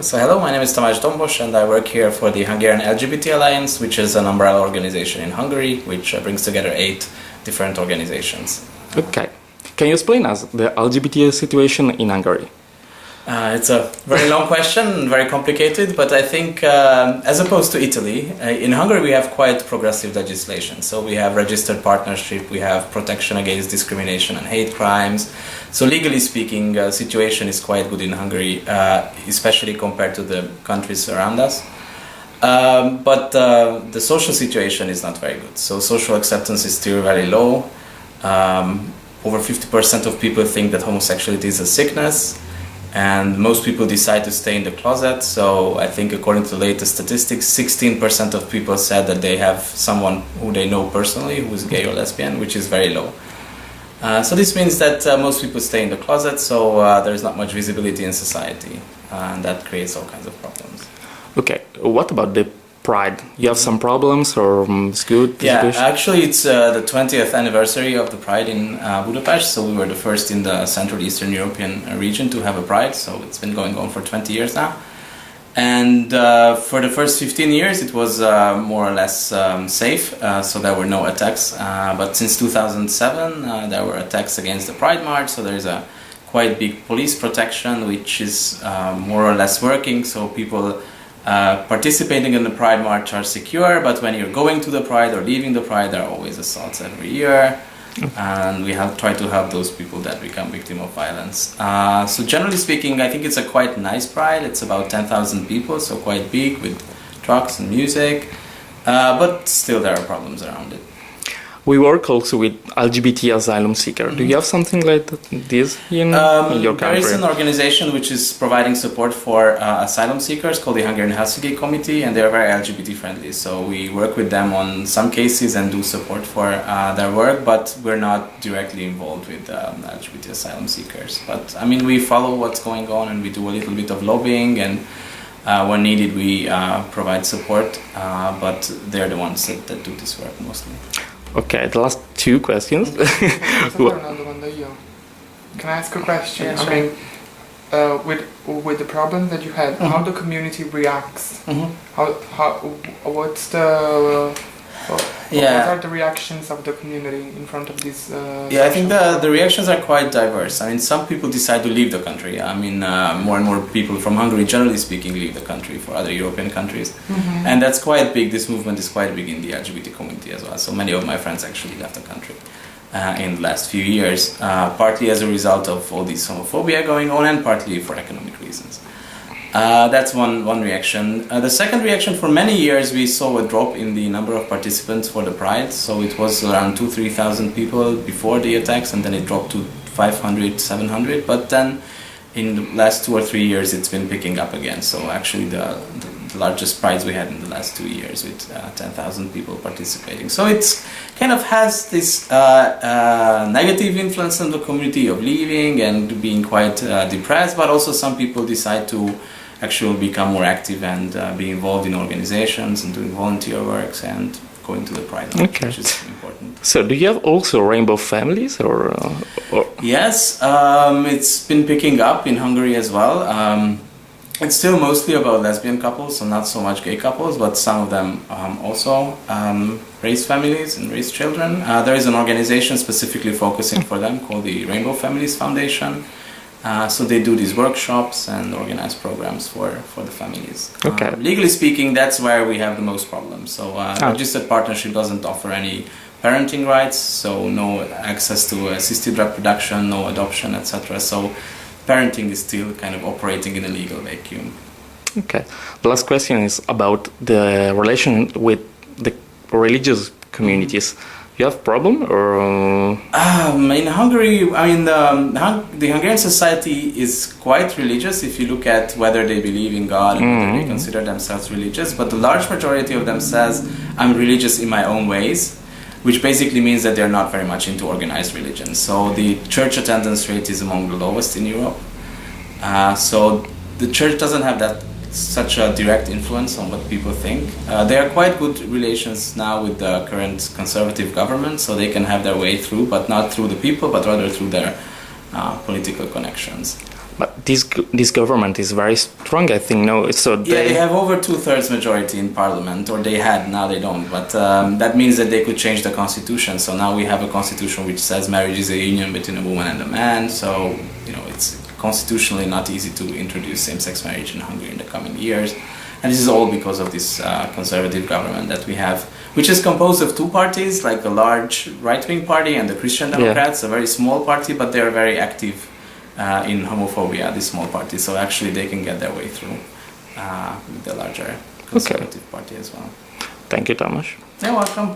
So hello, my name is Tamás Dombos and I work here for the Hungarian LGBT Alliance, which is an umbrella organization in Hungary, which brings together 8 different organizations. Okay. Can you explain us the LGBT situation in Hungary? It's a very long question, very complicated, but I think as opposed to Italy, in Hungary we have quite progressive legislation. So we have registered partnership, we have protection against discrimination and hate crimes. So legally speaking, the situation is quite good in Hungary, especially compared to the countries around us. But the social situation is not very good. So social acceptance is still very low. Over 50% of people think that homosexuality is a sickness. And most people decide to stay in the closet. So I think according to the latest statistics, 16% of people said that they have someone who they know personally who is gay or lesbian, which is very low. So this means that most people stay in the closet, so there's not much visibility in society, and that creates all kinds of problems. Okay, what about the Pride? You have some problems or it's good? Yeah, actually it's the 20th anniversary of the Pride in Budapest, so we were the first in the Central Eastern European region to have a Pride, so it's been going on for 20 years now. And for the first 15 years it was more or less safe, so there were no attacks. But since 2007 there were attacks against the Pride March, so there's a quite big police protection which is more or less working, so people participating in the Pride March are secure, but when you're going to the Pride or leaving the Pride there are always assaults every year. And we have tried to help those people that become victim of violence. So generally speaking, I think it's a quite nice Pride. It's about 10,000 people, so quite big with trucks and music, but still there are problems around it. We work also with LGBT asylum seeker. Do you have something like this in your country? There is an organization which is providing support for asylum seekers called the Hungarian Helsinki Committee, and they are very LGBT friendly. So we work with them on some cases and do support for their work, but we're not directly involved with LGBT asylum seekers. But I mean, we follow what's going on and we do a little bit of lobbying, and when needed we provide support, but they're the ones that do this work mostly. Okay, the last 2 questions. Can I ask a question? Yeah, I sure. mean, with the problem that you had, how the community reacts? What's the what are the reactions of the community in front of this? Yeah, I think the reactions are quite diverse. I mean, some people decide to leave the country. I mean, more and more people from Hungary, generally speaking, leave the country for other European countries. And that's quite big. This movement is quite big in the LGBT community as well. So many of my friends actually left the country in the last few years, partly as a result of all this homophobia going on and partly for economic reasons. That's one reaction. The second reaction, for many years we saw a drop in the number of participants for the Pride. So it was around 2,000-3,000 people before the attacks, and then it dropped to 500, 700. But then in the last 2 or 3 years it's been picking up again. So actually the largest Prides we had in the last 2 years with 10,000 people participating. So it's kind of has this negative influence on the community of leaving and being quite depressed, but also some people decide to actually become more active and be involved in organizations and doing volunteer works and going to the Pride, which is important. So do you have also rainbow families or? Yes, it's been picking up in Hungary as well. It's still mostly about lesbian couples, so not so much gay couples, but some of them also raise families and raise children. There is an organization specifically focusing for them called the Rainbow Families Foundation. So they do these workshops and organize programs for the families. Okay. Legally speaking, that's where we have the most problems. So registered partnership doesn't offer any parenting rights, so no access to assisted reproduction, no adoption, etc. So parenting is still kind of operating in a legal vacuum. Okay. The last question is about the relation with the religious communities. You have problem or? In Hungary, I mean, the Hungarian society is quite religious if you look at whether they believe in God and whether they consider themselves religious. But the large majority of them says, I'm religious in my own ways, which basically means that they're not very much into organized religion. So the church attendance rate is among the lowest in Europe. So the church doesn't have such a direct influence on what people think. There are quite good relations now with the current conservative government, so they can have their way through, but not through the people, but rather through their political connections. But this government is very strong, I think. No, so they have over 2/3 majority in parliament, or they had. Now they don't. But that means that they could change the constitution. So now we have a constitution which says marriage is a union between a woman and a man. So it's constitutionally not easy to introduce same-sex marriage in Hungary in the coming years. And this is all because of this conservative government that we have, which is composed of two parties, like a large right-wing party and the Christian Democrats, a very small party, but they are very active in homophobia, this small party. So actually they can get their way through with the larger conservative party as well. Thank you, Tamás. You're welcome.